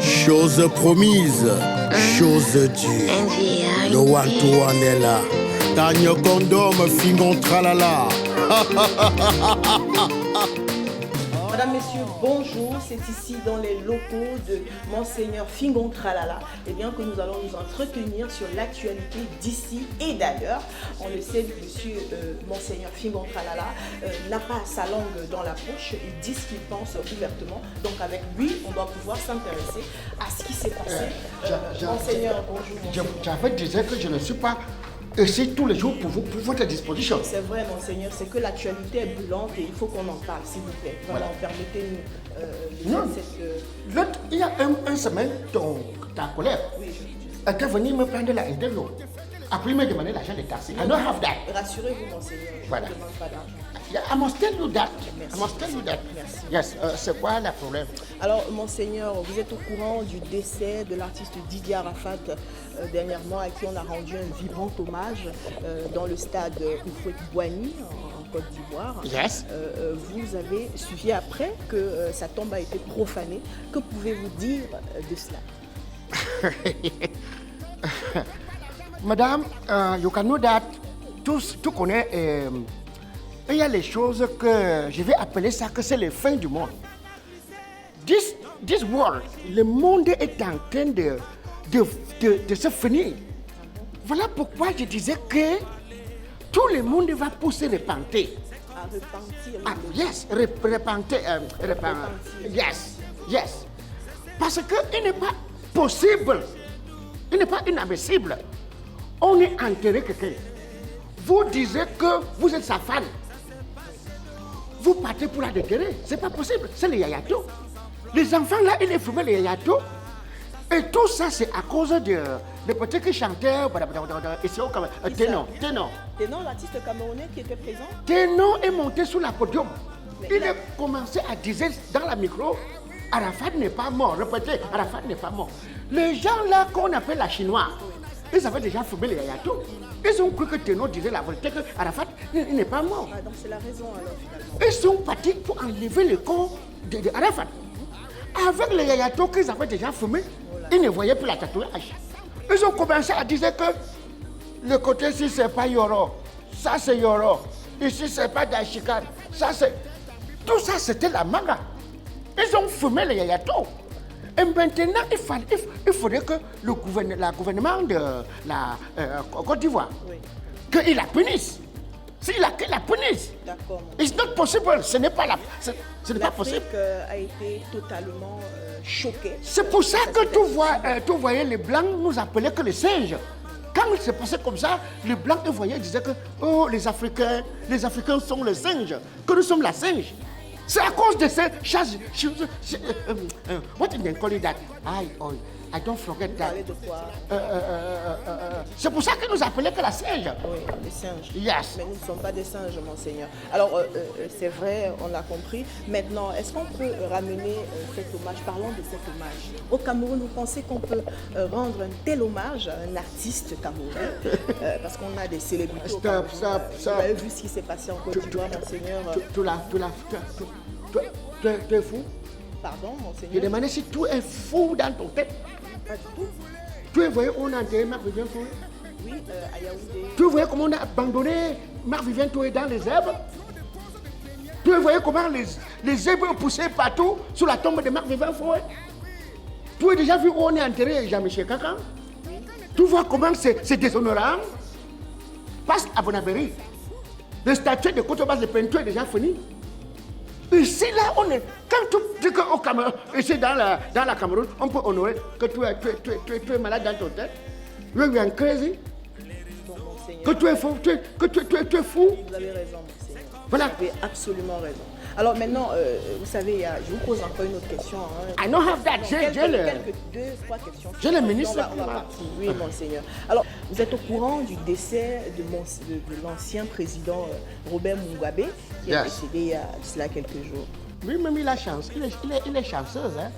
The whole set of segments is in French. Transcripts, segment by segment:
Chose promise, chose due. No one to one est là. Tagno condom, fingon tralala. Madame, Messieurs, bonjour. C'est ici dans les locaux de Monseigneur Fingon Tralala que nous allons nous entretenir sur l'actualité d'ici et d'ailleurs. On le sait, monsieur Monseigneur Fingon Tralala n'a pas sa langue dans la poche. Il dit ce qu'il pense ouvertement. Donc avec lui, on doit pouvoir s'intéresser à ce qui s'est passé. Monseigneur, bonjour. J'avais dit que je ne suis pas ici tous les jours pour votre disposition. C'est vrai, Monseigneur, c'est que l'actualité est brûlante et il faut qu'on en parle, s'il vous plaît. Vraiment, permettez-nous Il y a une semaine, ta collègue était venue me prendre la interview. Après, il m'a demandé l'argent des taxis. I don't have that. Rassurez-vous, Monseigneur, je ne demande pas d'argent. I must tell you that. Merci. I must tell you that. Merci. Yes, c'est quoi le problème? Alors, Monseigneur, vous êtes au courant du décès de l'artiste Didier Arafat dernièrement, à qui on a rendu un vibrant hommage dans le stade Houphouët-Boigny, en Côte d'Ivoire. Yes. Vous avez suivi après que sa tombe a été profanée. Que pouvez-vous dire de cela? Madame, you can know that tout connaît. Il y a les choses que je vais appeler ça que c'est les fins du monde. This world, le monde est en train de se finir. Voilà pourquoi je disais que tout le monde va pousser repentir. À repentir. Ah, yes, repentir. Yes. Parce qu'il n'est pas possible, il n'est pas inadmissible. On est enterré quelqu'un. Vous disiez que vous êtes sa femme. Vous partez pour la déterrer. C'est pas possible. C'est les yayato. Les enfants là, ils fumaient les yayato. Et tout ça, c'est à cause de petits chanteurs. Ténon. Ténon, l'artiste camerounais qui était présent. Ténon est monté sur la podium. Il a commencé à dire dans la micro, Arafat n'est pas mort. Répétez, Arafat n'est pas mort. Les gens là qu'on appelle la chinoise, ils avaient déjà fumé les yayato. Ils ont cru que Ténon disait la vérité, que Arafat n'est pas mort. Ah, donc c'est la raison alors finalement. Ils sont partis pour enlever le corps de Arafat. Avec les yayato qu'ils avaient déjà fumé, ils ne voyaient plus la tatouage. Ils ont commencé à dire que le côté ci c'est pas Yoro, ça c'est Yoro, ici c'est pas Dachikan, ça c'est... Tout ça c'était la manga. Ils ont fumé les yayato. Et maintenant, il faudrait que le gouvernement de la Côte d'Ivoire, qu'il la punisse. S'il la punisse. D'accord. It's not possible. Ce n'est pas possible. L'Afrique a été totalement choquée. C'est pour ça que tu voyais les Blancs nous appelaient que les singes. Quand il s'est passé comme ça, les Blancs ils disaient que oh, les Africains sont les singes, que nous sommes la singe. C'est à cause de ces choses. What did they call it that? I don't forget that. Vous parlez de quoi? C'est pour ça qu'ils nous appelaient que la singe. Oui, les singes. Yes. Mais nous ne sommes pas des singes, Monseigneur. Alors, c'est vrai, on l'a compris. Maintenant, est-ce qu'on peut ramener cet hommage? Parlons de cet hommage. Au Cameroun, vous pensez qu'on peut rendre un tel hommage à un artiste camerounais? Parce qu'on a des célébrités au Cameroun. Stop. Vous avez vu ce qui s'est passé en Côte d'Ivoire, Monseigneur? Tu es fou? Pardon, Monseigneur? Je demandais si tu es fou dans ton tête. Pas du tout. Tu voyais on a enterré Marc-Vivien Touré? Oui, à Yaoundé. Tu voyais comment on a abandonné Marc-Vivien Touré dans les herbes? Tu voyais comment les herbes poussaient partout sur la tombe de Marc-Vivien Touré? Tu as déjà vu où on est enterré Jean-Michel Kakan? Oui. Tu vois comment c'est déshonorant? Passe à Bonaveri. Le statut de Cotobasse de peinture est déjà fini. Ici, là, on est. Quand tu dis qu'au Cameroun, ici dans la Cameroun, on peut honorer que tu es malade dans ton tête. You are crazy. Donc, Monseigneur, Que tu es fou. Que tu es fou. vous avez raison, Monseigneur. Voilà. Vous avez absolument raison. Alors maintenant, vous savez, je vous pose encore une autre question. I don't have that. J'ai trois questions. J'ai le ministre. On va partir. Oui, Monseigneur. Alors, vous êtes au courant du décès de l'ancien président Robert Mugabe, qui est décédé il y a cela quelques jours. Oui, même il a chance. Il est chanceuse. Hein.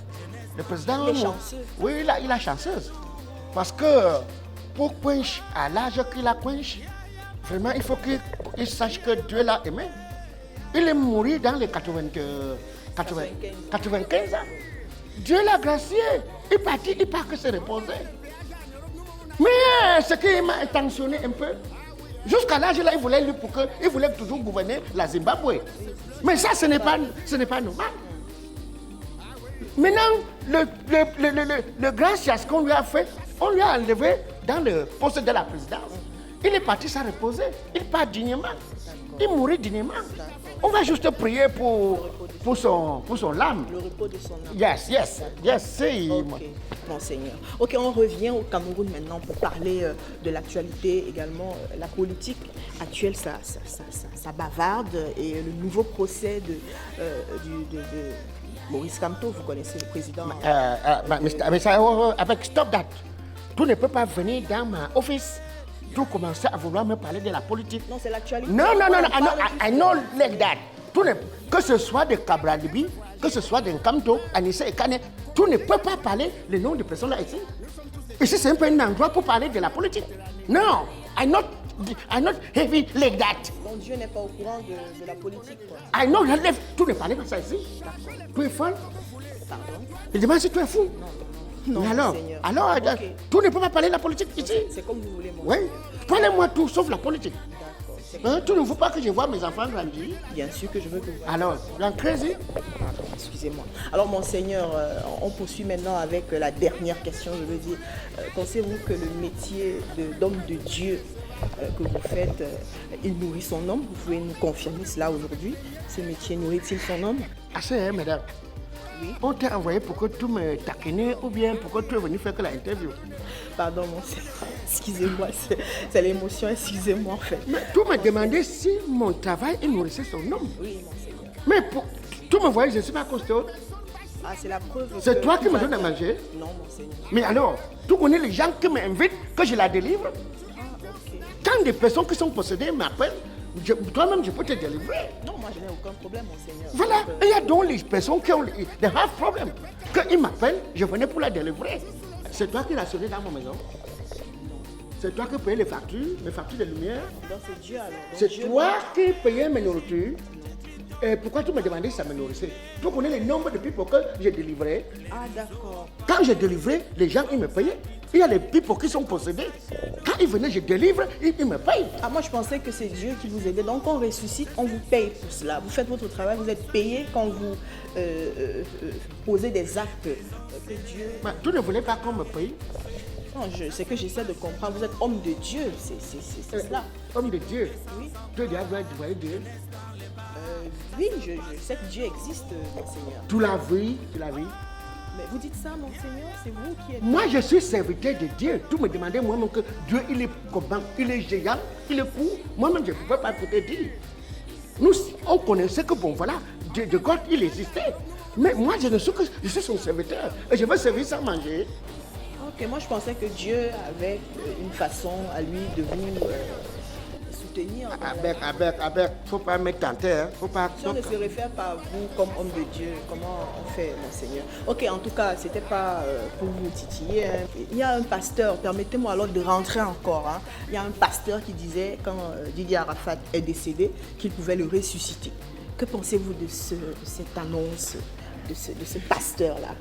Le président. Il est chanceux. Oui, il a chanceuse. Parce que pour Quench, à l'âge qu'il a Quench, vraiment, il faut qu'il sache que Dieu l'a aimé. Il est mort dans les 95 ans. Dieu l'a gracié. Il partit, il part que se reposer. Mais ce qui m'a tensionné un peu, jusqu'à l'âge là, il voulait toujours gouverner la Zimbabwe. Mais ça, ce n'est pas normal. Maintenant, le grand chasse qu'on lui a fait, on lui a enlevé dans le poste de la présidence. Il est parti s'en reposer. Il part dignement. Il mourit dignement. On va juste prier pour son âme. Le repos de son âme. Yes. Ok, Monseigneur. Ok, on revient au Cameroun maintenant pour parler de l'actualité également. La politique actuelle, ça bavarde et le nouveau procès de Maurice Kamto, vous connaissez le président. Avec stop that. Tout ne peut pas venir dans ma office. Tout commencer à vouloir me parler de la politique. Non, c'est l'actualité. Non, I know like that. Que ce soit de Cabralibi, que ce soit de Kamto, Anissa et Kane, tout ne peut pas parler le nom de personnes là ici. Ici, c'est un peu un endroit pour parler de la politique. Non, I'm not heavy like that. Mon Dieu n'est pas au courant de la politique, quoi. I know, tout ne parle comme ça ici. Tu es folle? Pardon? Je demande si tu es fou. Non, alors, okay. Tout ne peut pas parler de la politique ici. C'est comme vous voulez, moi. Oui, parlez-moi tout sauf la politique. D'accord. Tu ne veux pas que je vois mes enfants grandir? Bien sûr que je veux que vous... Alors, l'encrazy? Pardon, excusez-moi. Alors, Monseigneur, on poursuit maintenant avec la dernière question, je veux dire. Pensez-vous que le métier d'homme de Dieu que vous faites, il nourrit son homme? Vous pouvez nous confirmer cela aujourd'hui? Ce métier nourrit-il son homme? Assez, hein, madame? Oui. On t'a envoyé pour que tu me taquines ou bien pour que tu es venu faire que l'interview? Pardon, Monseigneur. Excusez-moi, c'est l'émotion, excusez-moi en fait. Mais tu m'as demandé si mon travail il nourrissait son homme. Oui, Monseigneur. Mais tu me voyais, je ne suis pas costaud. Ah, c'est la preuve. C'est toi qui me donnes à manger? Non, Monseigneur. Mais alors, tu connais les gens qui m'invitent, que je la délivre? Ah, ok. Quand des personnes qui sont possédées m'appellent, toi-même, je peux te délivrer. Non, moi, je n'ai aucun problème, Monseigneur. Voilà, il y a donc les personnes qui ont des problèmes. Quand ils m'appellent, je venais pour la délivrer. C'est toi qui l'as sonné dans ma maison? C'est toi qui payais les factures de lumière? Donc, c'est Dieu alors. C'est toi qui payais mes nourritures? Et pourquoi tu me demandais si ça me nourrissait? Tu connais le nombre de people que j'ai délivrés? Ah, d'accord. Quand j'ai délivré, les gens, ils me payaient. Il y a les people qui sont possédés. Quand ils venaient, je délivre, ils me payent. Ah, moi, je pensais que c'est Dieu qui vous aidait. Donc, quand on ressuscite, on vous paye pour cela. Vous faites votre travail, vous êtes payé quand vous posez des actes que Dieu... Mais tu ne voulais pas qu'on me paye? Non, c'est que j'essaie de comprendre. Vous êtes homme de Dieu, c'est cela. Homme de Dieu? Oui. Tu dois voir Dieu? Oui, je sais que Dieu existe, Monseigneur. Tu l'as vu? Mais vous dites ça, Monseigneur, c'est vous qui êtes... Moi, je suis serviteur de Dieu. Tu me demandais moi-même que Dieu, il est comment? Il est géant, il est fou. Moi-même, je ne pouvais pas te dire. Nous, on connaissait que, bon, voilà, Dieu de God, il existait. Mais moi, je ne suis que... Je suis son serviteur. Et je veux servir sans manger. Ok, moi, je pensais que Dieu avait une façon à lui de vous... soutenir. Avec, faut pas mettre tenter, hein. Faut pas... Si on ne se réfère pas à vous comme homme de Dieu, comment on fait, Monseigneur? Ok, en tout cas, c'était pas pour vous titiller. Hein. Il y a un pasteur, permettez-moi alors de rentrer encore. Hein. Il y a un pasteur qui disait, quand Didier Arafat est décédé, qu'il pouvait le ressusciter. Que pensez-vous de cette annonce, de ce pasteur-là?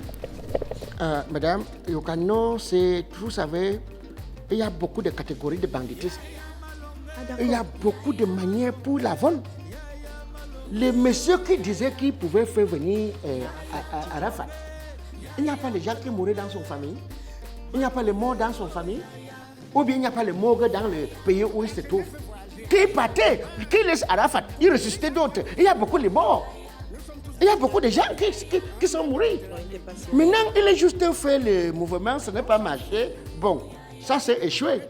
Madame, Yokano, c'est, vous savez, il y a beaucoup de catégories de banditisme. Il y a beaucoup de manières pour la vol. Les messieurs qui disaient qu'ils pouvaient faire venir Arafat, il n'y a pas de gens qui mouraient dans son famille, il n'y a pas les morts dans son famille, ou bien il n'y a pas les morts dans le pays où il se trouve. Qui partait, qui laisse Arafat, il ressuscitait d'autres. Il y a beaucoup de morts. Il y a beaucoup de gens qui sont morts. Maintenant, il a juste fait le mouvement, ça n'a pas marché. Bon, ça c'est échoué.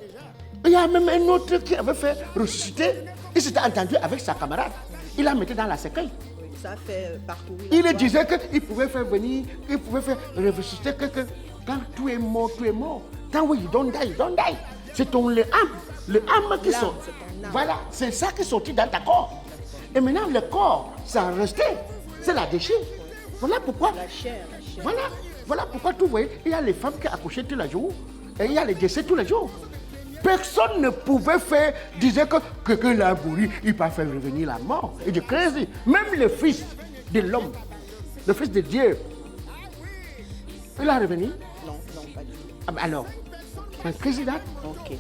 Il y a même un autre qui avait fait ressusciter. Il s'était entendu avec sa camarade. Il l'a mis dans la cercueil. Ça a fait parcourir. Il disait qu'il pouvait faire venir, il pouvait faire ressusciter que quand tu es mort, tu es mort. Quand oui, you don't die, you don't die. C'est ton âme qui sort. Voilà, c'est ça qui est sorti dans ta corps. Et maintenant, le corps, ça a resté. C'est la déchet. Voilà pourquoi. La chair. Voilà pourquoi tu vois, il y a les femmes qui accouchent tous les jours. Et il y a les décès tous les jours. Personne ne pouvait faire, disait que quelqu'un l'a mouru, il peut faire revenir la mort. Et de crazy. Même le fils de l'homme, le fils de Dieu, Il a revenu? Non, pas du tout. Ah, alors, qu'est-ce que c'est? Ok.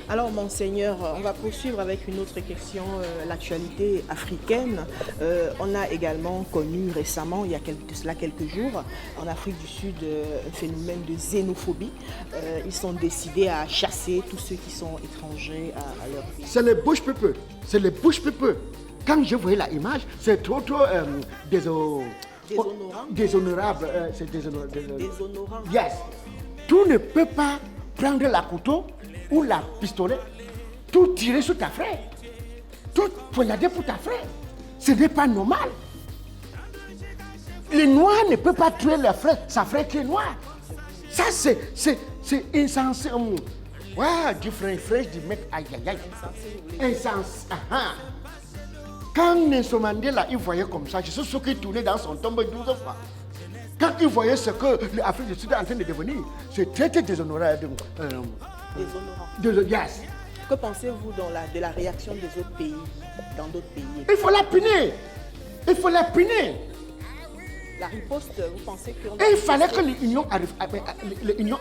Alors, Monseigneur, on va poursuivre avec une autre question, l'actualité africaine. On a également connu récemment, il y a quelques jours, en Afrique du Sud, un phénomène de xénophobie. Ils sont décidés à chasser tous ceux qui sont étrangers à leur pays. C'est les bush people. C'est les bush people. Quand je voyais l'image, c'est trop déshonorable. C'est Déshonorant. Yes. Tu ne peux pas prendre la couteau ou la pistolet, tout tirer sur ta frère, tout poignarder pour ta frère. Ce n'est pas normal. Les Noirs ne peuvent pas tuer leur frère, sa frère qui est noir. Ça, c'est insensé. Ouais, du frère, du mec, aïe, aïe, aïe. Insensé. Quand Nelson Mandela, il voyait comme ça, je suis sûr qu'il tournait dans son tombe 12 fois. Quand il voyait ce que l'Afrique du Sud est en train de devenir, c'est très déshonorable. Déshonorant. Yes. Que pensez-vous de la réaction des autres pays, dans d'autres pays? Il faut la punir. Il faut la punir. La riposte, vous pensez que... Et il fallait que l'Union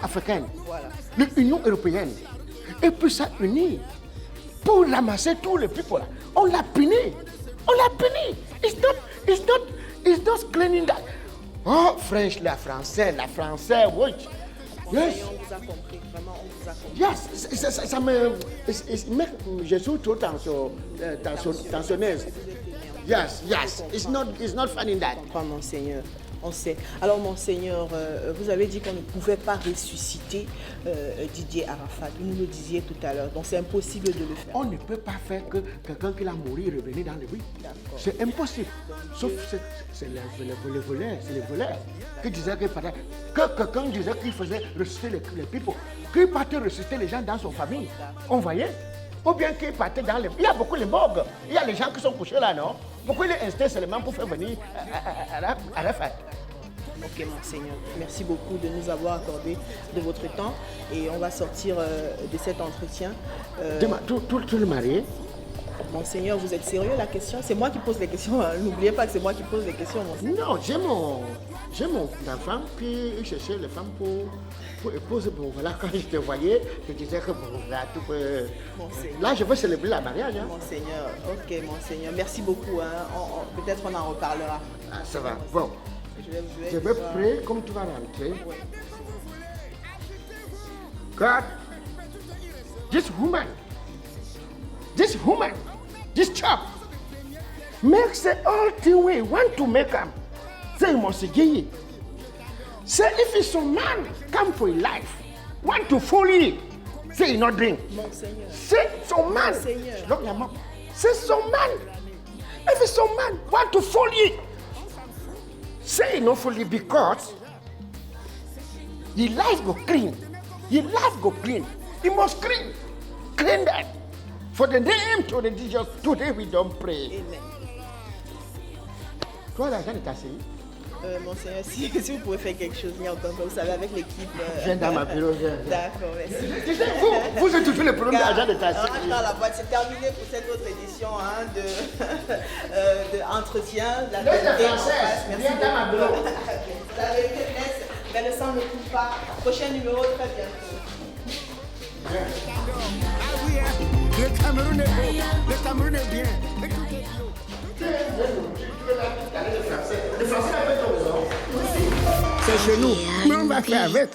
africaine, voilà, l'Union européenne, et puisse s'unir pour ramasser tous les people. On l'a puni. On l'a puni. It's not cleaning that. Oh, French, la français, oui. Yes. On vous a compris, vraiment, on vous a compris. Yes, ça me... Je suis trop tensionneuse. Yes, it's not funny that. Je comprends, Monseigneur. On sait. Alors, Monseigneur, vous avez dit qu'on ne pouvait pas ressusciter Didier Arafat. Vous nous le disiez tout à l'heure. Donc, c'est impossible de le faire. On ne peut pas faire que quelqu'un qui a mouru revenir dans le vie. C'est impossible. Sauf c'est les voleurs qui disaient que quelqu'un disait qu'il faisait ressusciter les people, qu'il partait ressusciter les gens dans son famille. On voyait. Ou bien qu'il partait dans les... Il y a beaucoup de morgues. Il y a les gens qui sont couchés là, non? Pourquoi il est insté seulement pour faire venir Arafat? Ok, Monseigneur. Merci beaucoup de nous avoir accordé de votre temps. Et on va sortir de cet entretien. Tout le marié. Monseigneur, vous êtes sérieux? La question, c'est moi qui pose les questions. N'oubliez pas que c'est moi qui pose les questions, Monseigneur. Non, j'ai mon enfant, puis il cherchait les femmes pour épouser. Bon, voilà, quand je te voyais, je disais que bon, là, tout peut... Là, je veux célébrer la mariage. Hein. Monseigneur, ok, Monseigneur. Merci beaucoup. Hein. Peut-être on en reparlera. Ah, ça va. Bon. Je vais prier comme tu vas rentrer. Oui. God, this woman, this chap, makes the whole thing we want to make him. Say, Monsignor, say if it's a man come for his life, want to fool you, say he not drink. Monseigneur. Say some man, look your mouth. Say some man, if it's some man want to fool you, say he not fool you because your life go clean. Your life go clean. You must clean. Clean that. For the name to the Jesus, today we don't pray. Amen. Toi, l'argent est assez. Monseigneur, si vous pouvez faire quelque chose, vous savez, avec l'équipe. Viens dans ma bureau. D'accord, merci. Vous êtes toujours le problème d'argent de tasse. Dans la boîte, c'est terminé pour cette autre édition de entretien. La vérité en face. Merci dans ma bureau. La vérité laisse, mais le sang ne coule pas. Prochain numéro, très bientôt. Le Cameroun est beau, le Cameroun est bien. C'est chez nous, mais on va faire avec.